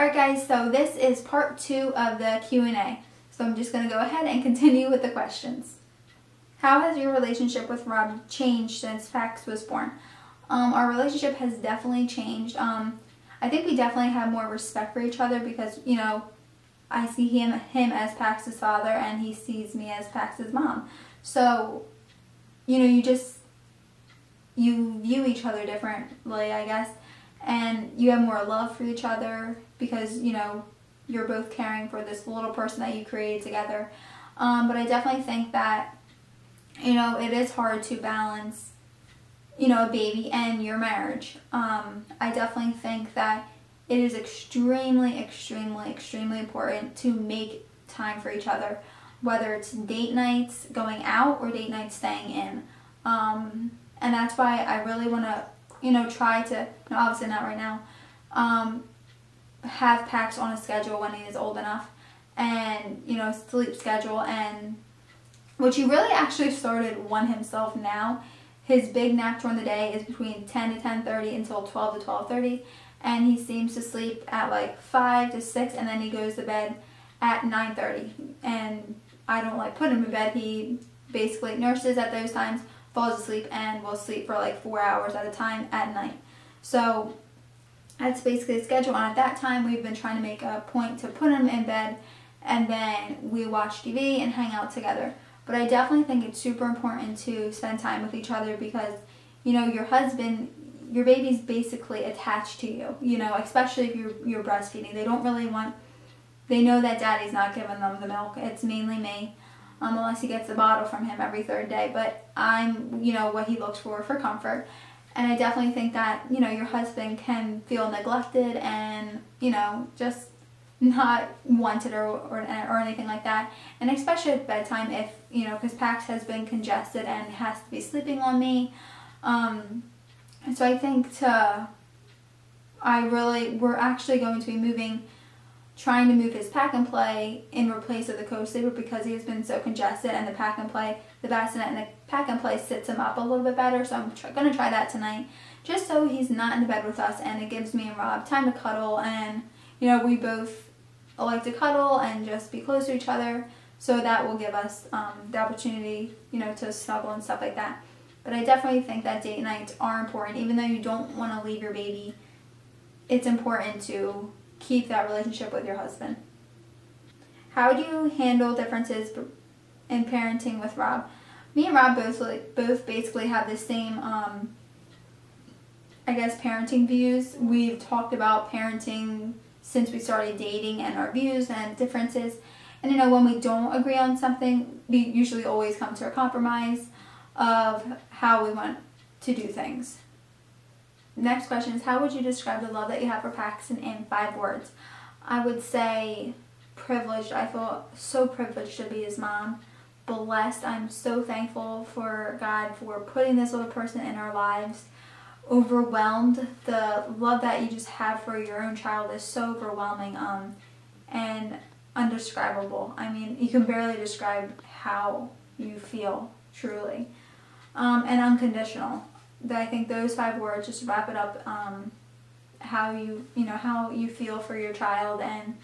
Alright guys, so this is part 2 of the Q&A. So I'm just going to go ahead and continue with the questions. How has your relationship with Rob changed since Pax was born? Our relationship has definitely changed. I think we definitely have more respect for each other because, you know, I see him as Pax's father and he sees me as Pax's mom. So, you know, you view each other differently, I guess. And you have more love for each other because, you know, you're both caring for this little person that you created together. But I definitely think that, you know, it is hard to balance, you know, a baby and your marriage. I definitely think that it is extremely, extremely, extremely important to make time for each other, whether it's date nights, going out, or date nights staying in. And that's why I really want to, you know, try to, no, obviously not right now, have Pax on a schedule when he is old enough, and, you know, sleep schedule, and which he really actually started one himself now. His big nap during the day is between 10 to 10:30 until 12 to 12:30, and he seems to sleep at like 5 to 6, and then he goes to bed at 9:30, and I don't like put him in bed. He basically nurses at those times, falls asleep, and will sleep for like 4 hours at a time at night. So that's basically the schedule, and at that time we've been trying to make a point to put him in bed, and then we watch TV and hang out together. But I definitely think it's super important to spend time with each other because, you know, your husband, your baby's basically attached to you, you know, especially if you're breastfeeding. They don't really want, they know that daddy's not giving them the milk. It's mainly me. Unless he gets a bottle from him every third day, but I'm, you know, what he looks for comfort. And I definitely think that, you know, your husband can feel neglected and, you know, just not wanted or anything like that. And especially at bedtime, if, you know, because Pax has been congested and has to be sleeping on me. So I think we're actually going to be trying to move his pack and play in replace of the co-sleeper because he has been so congested, and the pack and play, the bassinet and the pack and play sits him up a little bit better. So I'm going to try that tonight, just so he's not in the bed with us, and it gives me and Rob time to cuddle, and, you know, we both like to cuddle and just be close to each other. So that will give us the opportunity, you know, to snuggle and stuff like that. But I definitely think that date nights are important, even though you don't want to leave your baby. It's important to keep that relationship with your husband. How do you handle differences in parenting with Rob? Me and Rob both basically have the same, I guess, parenting views. We've talked about parenting since we started dating and our views and differences. And, you know, when we don't agree on something, we usually always come to a compromise of how we want to do things. Next question is, how would you describe the love that you have for Paxton in 5 words? I would say privileged. I feel so privileged to be his mom. Blessed. I'm so thankful for God for putting this little person in our lives. Overwhelmed. The love that you just have for your own child is so overwhelming and undescribable. I mean, you can barely describe how you feel, truly. And unconditional. I think those 5 words just wrap it up, how you feel for your child, and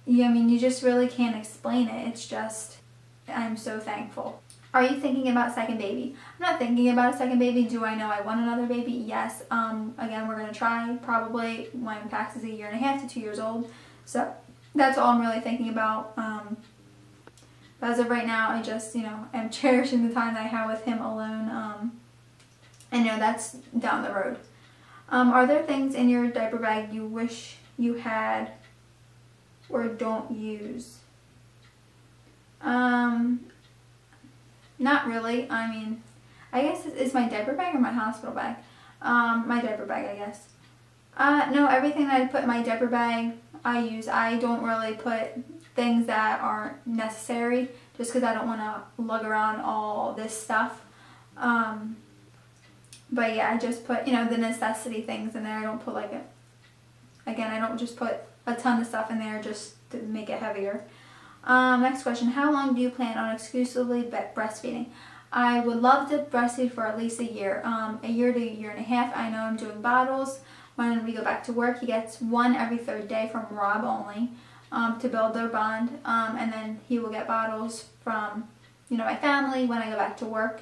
yeah, I mean, you just really can't explain it. It's just, I'm so thankful. Are you thinking about a second baby? I'm not thinking about a second baby. Do I know I want another baby? Yes. Again, we're going to try probably when Pax is 1.5 years to 2 years old. So that's all I'm really thinking about. But as of right now, I just, you know, am cherishing the time that I have with him alone. And, you know, that's down the road. Are there things in your diaper bag you wish you had or don't use? Not really. I mean, I guess it's my diaper bag or my hospital bag? My diaper bag, I guess. No, everything that I put in my diaper bag, I use. I don't really put things that aren't necessary just because I don't want to lug around all this stuff. But yeah, I just put, you know, the necessity things in there. I don't put like I don't just put a ton of stuff in there just to make it heavier. Next question, how long do you plan on exclusively breastfeeding? I would love to breastfeed for at least a year. A year to 1.5 years. I know I'm doing bottles, when we go back to work. He gets one every third day from Rob only, to build their bond. And then he will get bottles from, my family when I go back to work.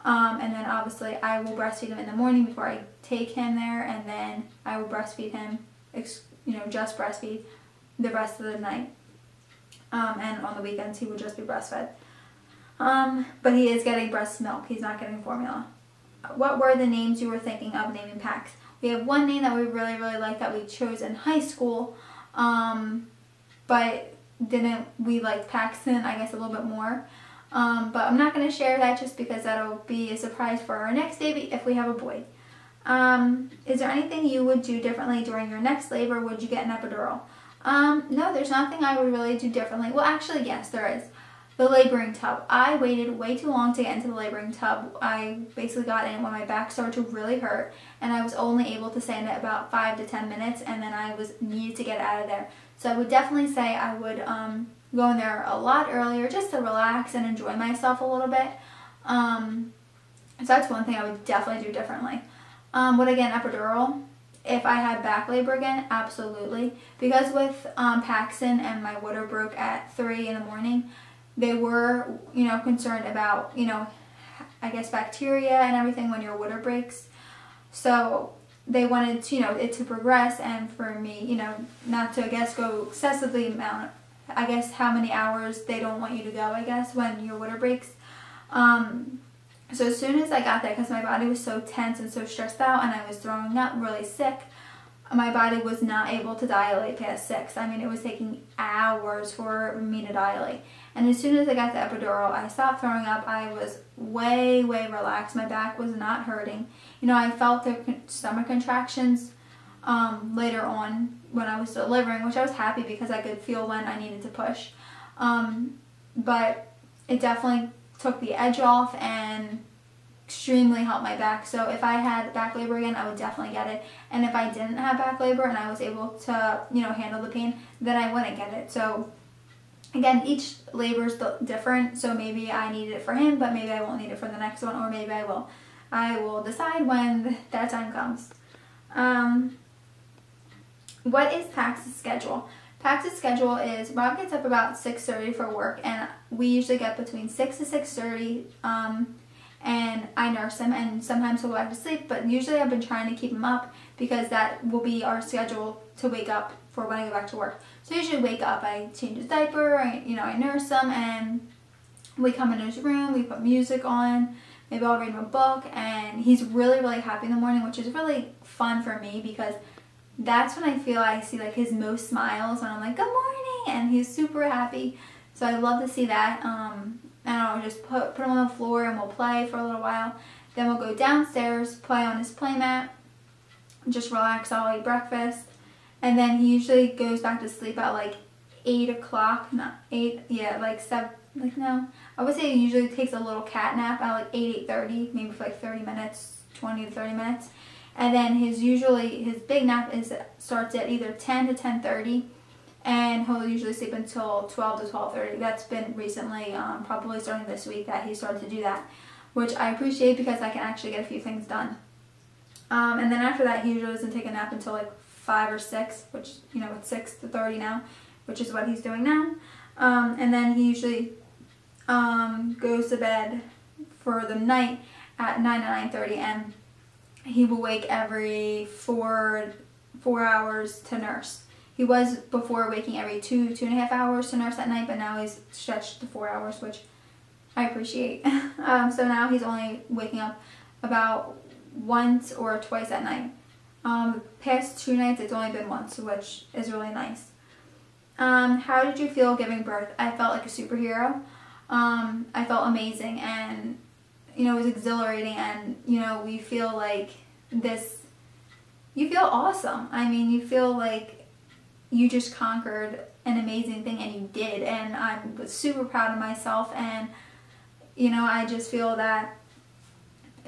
And then obviously I will breastfeed him in the morning before I take him there, and then I will breastfeed him, just breastfeed the rest of the night. And on the weekends he will just be breastfed. But he is getting breast milk. He's not getting formula. What were the names you were thinking of naming Pax? We have one name that we really, really like that we chose in high school, but we liked Paxton, I guess, a little bit more. But I'm not going to share that just because that'll be a surprise for our next baby if we have a boy. Is there anything you would do differently during your next labor? Would you get an epidural? No, there's nothing I would really do differently. Well, actually, yes, there is. The laboring tub. I waited way too long to get into the laboring tub. I basically got in when my back started to really hurt, and I was only able to stay in it about 5 to 10 minutes, and then I needed to get out of there. So I would definitely say I would go in there a lot earlier just to relax and enjoy myself a little bit. So that's one thing I would definitely do differently. Would I get an epidural? If I had back labor again, absolutely. Because with Paxton and my water broke at 3 in the morning, they were, concerned about, I guess bacteria and everything when your water breaks. So they wanted to, it to progress, and for me, not to, I guess, go excessively amount, I guess, how many hours they don't want you to go, I guess, when your water breaks. So as soon as I got there, because my body was so tense and so stressed out, and I was throwing up, really sick, my body was not able to dilate past 6. I mean, it was taking hours for me to dilate. And as soon as I got the epidural, I stopped throwing up. I was way, way relaxed. My back was not hurting. I felt the stomach contractions later on when I was delivering, which I was happy because I could feel when I needed to push. But it definitely took the edge off and extremely helped my back. So if I had back labor again, I would definitely get it. And if I didn't have back labor and I was able to, handle the pain, then I wouldn't get it. So again, each labor is different. So maybe I need it for him, but maybe I won't need it for the next one, or maybe I will. I will decide when that time comes. What is Pax's schedule? Pax's schedule is Rob gets up about 6:30 for work, and we usually get between 6 to 6:30. And I nurse him, and sometimes he'll go back to sleep, but usually I've been trying to keep him up because that will be our schedule to wake up for when I go back to work. So I usually wake up, I change his diaper, I nurse him, and we come in his room, we put music on, maybe I'll read him a book, and he's really, really happy in the morning, which is really fun for me because that's when I feel I see like his most smiles, when I'm like, good morning, and he's super happy. So I love to see that. And I'll just put him on the floor and we'll play for a little while. Then we'll go downstairs, play on his playmat, just relax, I'll eat breakfast. And then he usually goes back to sleep at like 8 o'clock, not 8, yeah, like 7, like no. I would say he usually takes a little cat nap at like 8, 8:30, maybe for like 30 minutes, 20 to 30 minutes. And then his big nap starts at either 10 to 10:30. And he'll usually sleep until 12 to 12:30. That's been recently, probably starting this week, that he started to do that, which I appreciate because I can actually get a few things done. And then after that, he usually doesn't take a nap until like 5 or 6, which, it's 6:30 now, which is what he's doing now. And then he usually goes to bed for the night at 9 to 9:30, and he will wake every 4 hours to nurse. He was before waking every 2.5 hours to nurse at night, but now he's stretched to 4 hours, which I appreciate. So now he's only waking up about once or twice at night. The past 2 nights it's only been once, which is really nice. How did you feel giving birth? I felt like a superhero. I felt amazing, and it was exhilarating, and we feel like this. You feel awesome. I mean, you feel like you just conquered an amazing thing, and you did, and I was super proud of myself. And I just feel that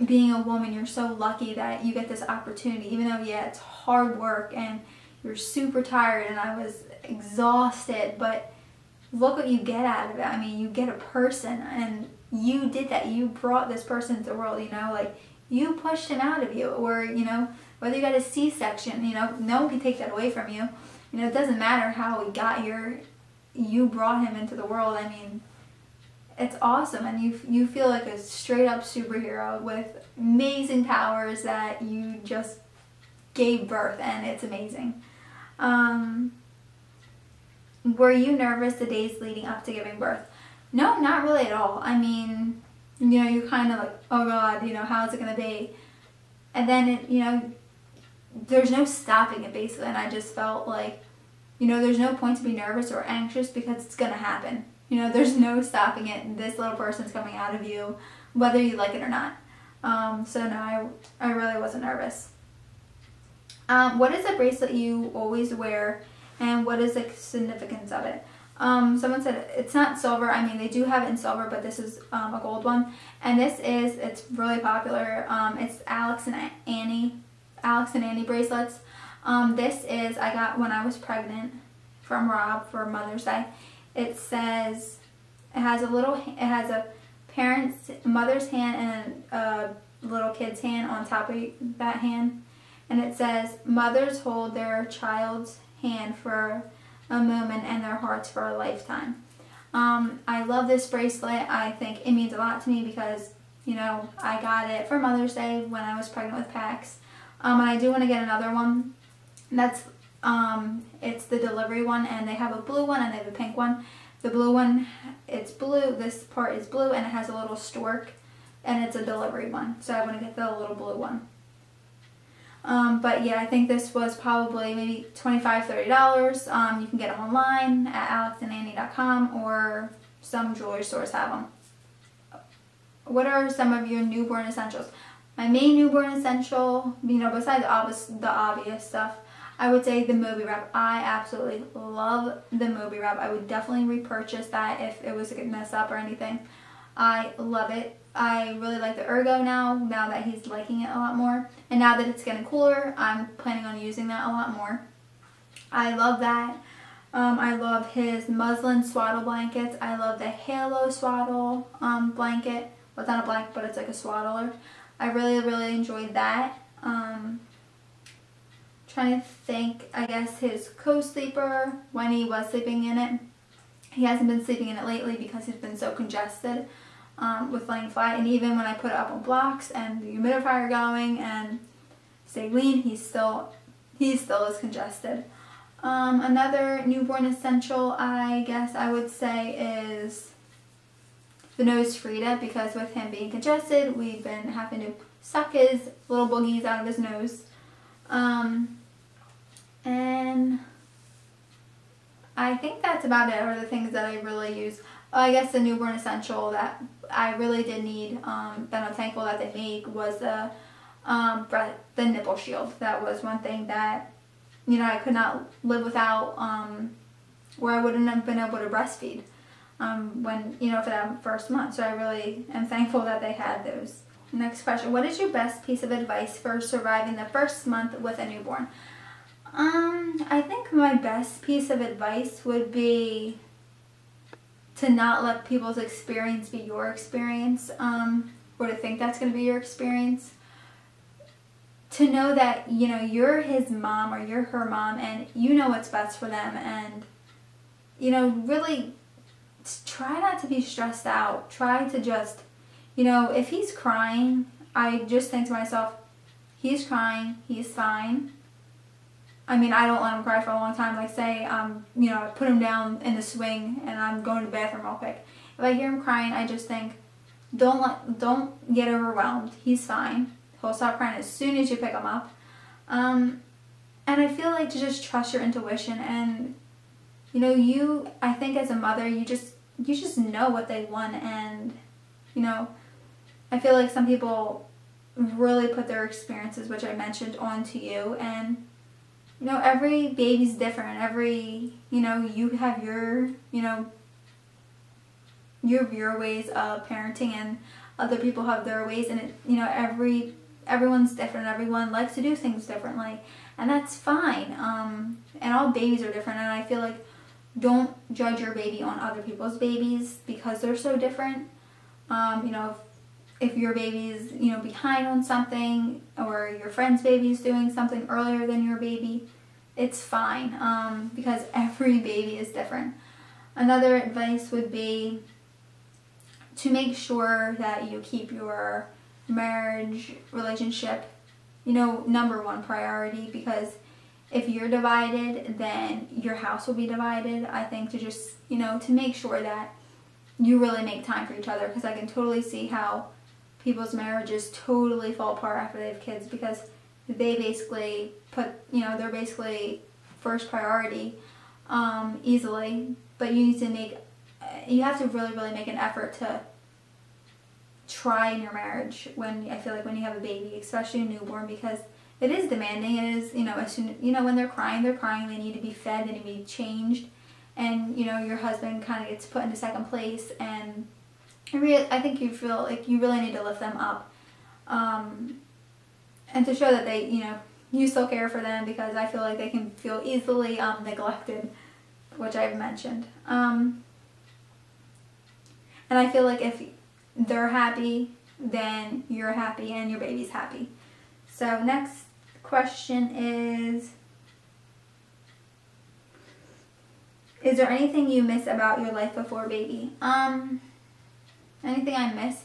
being a woman, you're so lucky that you get this opportunity, even though, yeah, it's hard work and you're super tired, and I was exhausted, but look what you get out of it. I mean, you get a person, and you did that. You brought this person into the world, like you pushed him out of you, or whether you got a C-section, you know, no one can take that away from you. You know, it doesn't matter how he got here. You brought him into the world. I mean, it's awesome, and you feel like a straight up superhero with amazing powers that you just gave birth, and it's amazing. Were you nervous the days leading up to giving birth? No, not really at all. I mean, you know, you're kind of like, oh God, you know, how's it going to be? And then, it, you know, there's no stopping it basically, and I just felt like, you know, there's no point to be nervous or anxious because it's going to happen. You know, there's no stopping it. This little person's coming out of you, whether you like it or not. So no, I really wasn't nervous. What is a bracelet you always wear, and what is the significance of it? Someone said it's not silver. I mean, they do have it in silver, but this is a gold one. And it's really popular. It's Alex and Annie bracelets. I got when I was pregnant from Rob for Mother's Day. It has a mother's hand and a little kid's hand on top of that hand. And it says, mothers hold their child's hand for a moment and their hearts for a lifetime. I love this bracelet. I think it means a lot to me because, you know, I got it for Mother's Day when I was pregnant with Pax. And I do want to get another one. That's, it's the delivery one, and they have a blue one and they have a pink one. The blue one, it's blue, this part is blue, and it has a little stork, and it's a delivery one. So I want to get the little blue one. But yeah, I think this was probably maybe $25, $30. You can get them online at alexandannie.com, or some jewelry stores have them. What are some of your newborn essentials? My main newborn essential, you know, besides the obvious stuff, I would say the Moby wrap. I absolutely love the Moby wrap. I would definitely repurchase that if it was to get messed up or anything. I love it. I really like the Ergo now that he's liking it a lot more. And now that it's getting cooler, I'm planning on using that a lot more. I love that. I love his muslin swaddle blankets. I love the Halo swaddle blanket. Well, it's not a blanket, but it's like a swaddler. I really, really enjoyed that. Trying to think, I guess his co-sleeper, when he was sleeping in it. He hasn't been sleeping in it lately because he's been so congested with laying flat. And even when I put it up on blocks and the humidifier going and stay lean, he still is congested. Another newborn essential, I guess I would say, is the nose Frida, because with him being congested, we've been having to suck his little boogies out of his nose. And I think that's about it, or the things that I really use. I guess the newborn essential that I really did need, that I'm thankful that they make, was the nipple shield. That was one thing that, you know, I could not live without, where I wouldn't have been able to breastfeed when, you know, for that first month. So I really am thankful that they had those. Next question. What is your best piece of advice for surviving the first month with a newborn? I think my best piece of advice would be to not let people's experience be your experience, or to think that's going to be your experience. To know that, you know, you're his mom or you're her mom, and you know what's best for them, and, you know, really try not to be stressed out. Try to just, you know, if he's crying, I just think to myself, he's crying, he's fine. I mean, I don't let him cry for a long time. Like, say, you know, I put him down in the swing and I'm going to the bathroom real quick. If I hear him crying, I just think, don't get overwhelmed. He's fine. He'll stop crying as soon as you pick him up. And I feel like to just trust your intuition, and, you know, I think as a mother, you just know what they want, and, you know, I feel like some people really put their experiences, which I mentioned, onto you, and, you know, every baby's different. You know, you have your, you know, your ways of parenting, and other people have their ways, and it, you know, everyone's different. Everyone likes to do things differently, and that's fine. And all babies are different, and I feel like don't judge your baby on other people's babies because they're so different. You know, if your baby is, you know, behind on something, or your friend's baby is doing something earlier than your baby, it's fine, because every baby is different. Another advice would be to make sure that you keep your marriage relationship, you know, #1 priority, because if you're divided, then your house will be divided. I think to just, you know, to make sure that you really make time for each other, because I can totally see how people's marriages totally fall apart after they have kids, because they basically put, you know, they're basically first priority easily, but you have to really make an effort to try in your marriage when you have a baby, especially a newborn, because it is demanding. It is, you know, as soon, you know, when they're crying, they need to be fed, they need to be changed, and, you know, your husband kind of gets put into second place, and I think you feel like you really need to lift them up, and to show that they, you know, you still care for them, because I feel like they can feel easily neglected, which I've mentioned. And I feel like if they're happy, then you're happy and your baby's happy. So next question is there anything you miss about your life before baby? Anything I miss?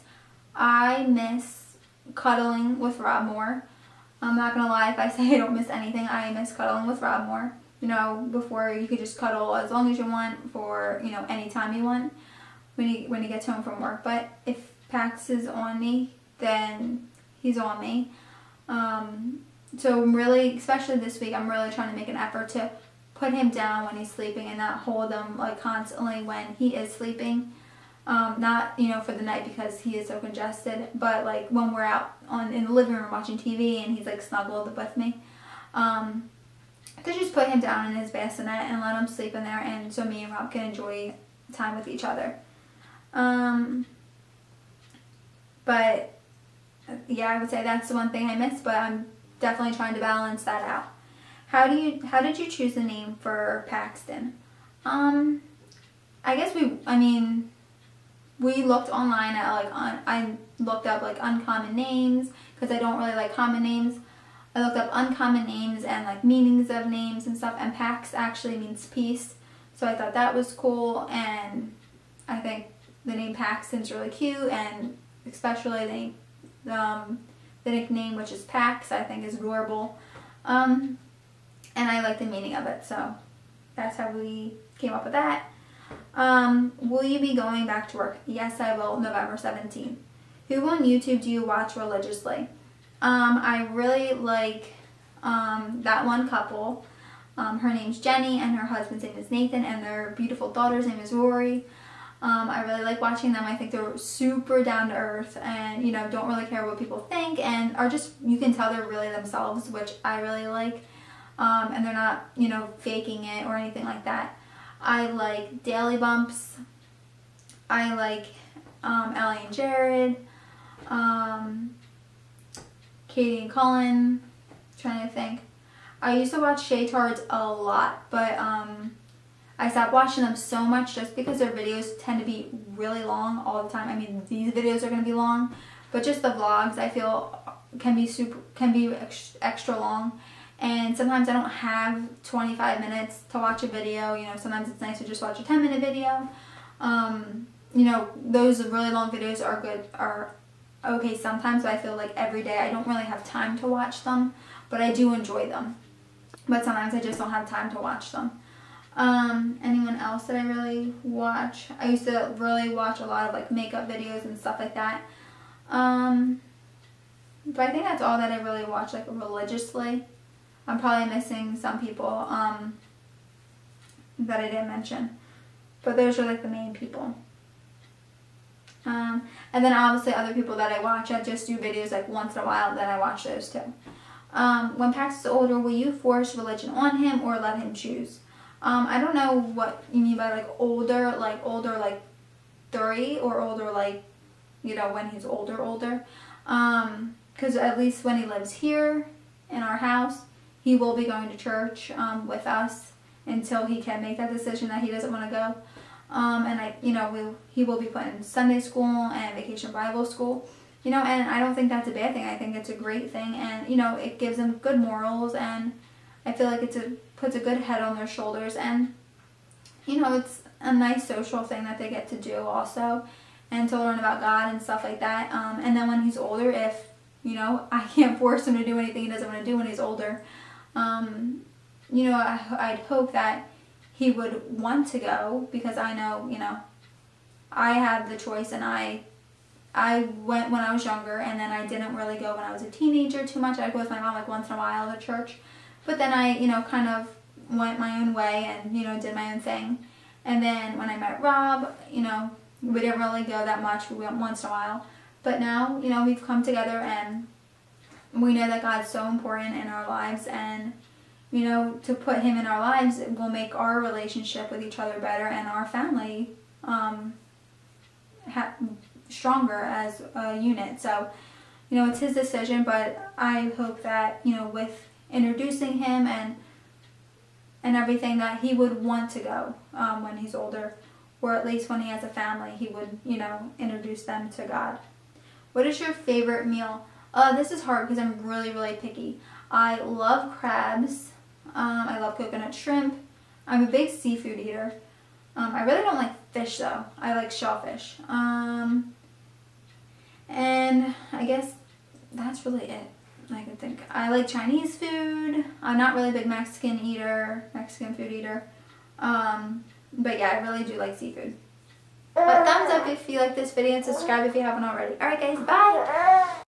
I miss cuddling with Rob more. I'm not gonna lie, if I say I don't miss anything, I miss cuddling with Rob more. You know, before you could just cuddle as long as you want for, you know, any time you want when he gets home from work. But if Pax is on me, then he's on me. So I'm really, especially this week, I'm really trying to make an effort to put him down when he's sleeping and not hold him like constantly when he is sleeping. Not, you know, for the night because he is so congested, but like when we're out in the living room watching TV and he's like snuggled with me. To just put him down in his bassinet and let him sleep in there, and so me and Rob can enjoy time with each other. But yeah, I would say that's the one thing I miss, but I'm definitely trying to balance that out. How did you choose the name for Paxton? I guess we looked online at I looked up like uncommon names, because I don't really like common names. I looked up uncommon names and like meanings of names and stuff, and Pax actually means peace, so I thought that was cool, and I think the name Paxton's really cute, and especially the nickname, which is Pax, I think is adorable, and I like the meaning of it, so that's how we came up with that. Will you be going back to work? Yes, I will, November 17th. Who on YouTube do you watch religiously? I really like that one couple. Her name's Jenny and her husband's name is Nathan, and their beautiful daughter's name is Rory. I really like watching them. I think they're super down to earth and, you know, don't really care what people think, and are just, you can tell they're really themselves, which I really like. And they're not, you know, faking it or anything like that. I like Daily Bumps. I like Ellie and Jared. Katie and Colin. Trying to think. I used to watch Shaytards a lot, but I stopped watching them so much just because their videos tend to be really long all the time. I mean, these videos are going to be long, but just the vlogs I feel can be extra long. And sometimes I don't have 25 minutes to watch a video. You know, sometimes it's nice to just watch a 10-minute video. You know, those really long videos are okay sometimes, but I feel like every day I don't really have time to watch them, but I do enjoy them. But sometimes I just don't have time to watch them. Anyone else that I really watch? I used to really watch a lot of like makeup videos and stuff like that. But I think that's all that I really watch like religiously. I'm probably missing some people that I didn't mention, but those are like the main people. And then obviously other people that I watch, I just do videos like once in a while, then I watch those too. When Pax is older, will you force religion on him or let him choose? I don't know what you mean by like older like 30, or older like, you know, when he's older. Because at least when he lives here in our house, he will be going to church with us until he can make that decision that he doesn't want to go. And he will be put in Sunday school and Vacation Bible School. you know, and I don't think that's a bad thing. I think it's a great thing, and, you know, it gives them good morals, and I feel like puts a good head on their shoulders, and, you know, it's a nice social thing that they get to do also, and to learn about God and stuff like that. And then when he's older, if, you know, I can't force him to do anything he doesn't want to do when he's older, you know, I'd hope that he would want to go, because I know, you know, I had the choice, and I went when I was younger, and then I didn't really go when I was a teenager too much. I'd go with my mom like once in a while to church, but then I, you know, kind of went my own way and, you know, did my own thing. And then when I met Rob, you know, we didn't really go that much. We went once in a while, but now, you know, we've come together, and we know that God's so important in our lives, and, you know, to put him in our lives will make our relationship with each other better, and our family stronger as a unit. So, you know, it's his decision, but I hope that, you know, with introducing him and everything, that he would want to go when he's older, or at least when he has a family, he would, you know, introduce them to God. What is your favorite meal? This is hard because I'm really, really picky. I love crabs. I love coconut shrimp. I'm a big seafood eater. I really don't like fish though. I like shellfish. And I guess that's really it. I can think. I like Chinese food. I'm not really a big Mexican food eater. But yeah, I really do like seafood. But thumbs up if you like this video, and subscribe if you haven't already. Alright guys, bye!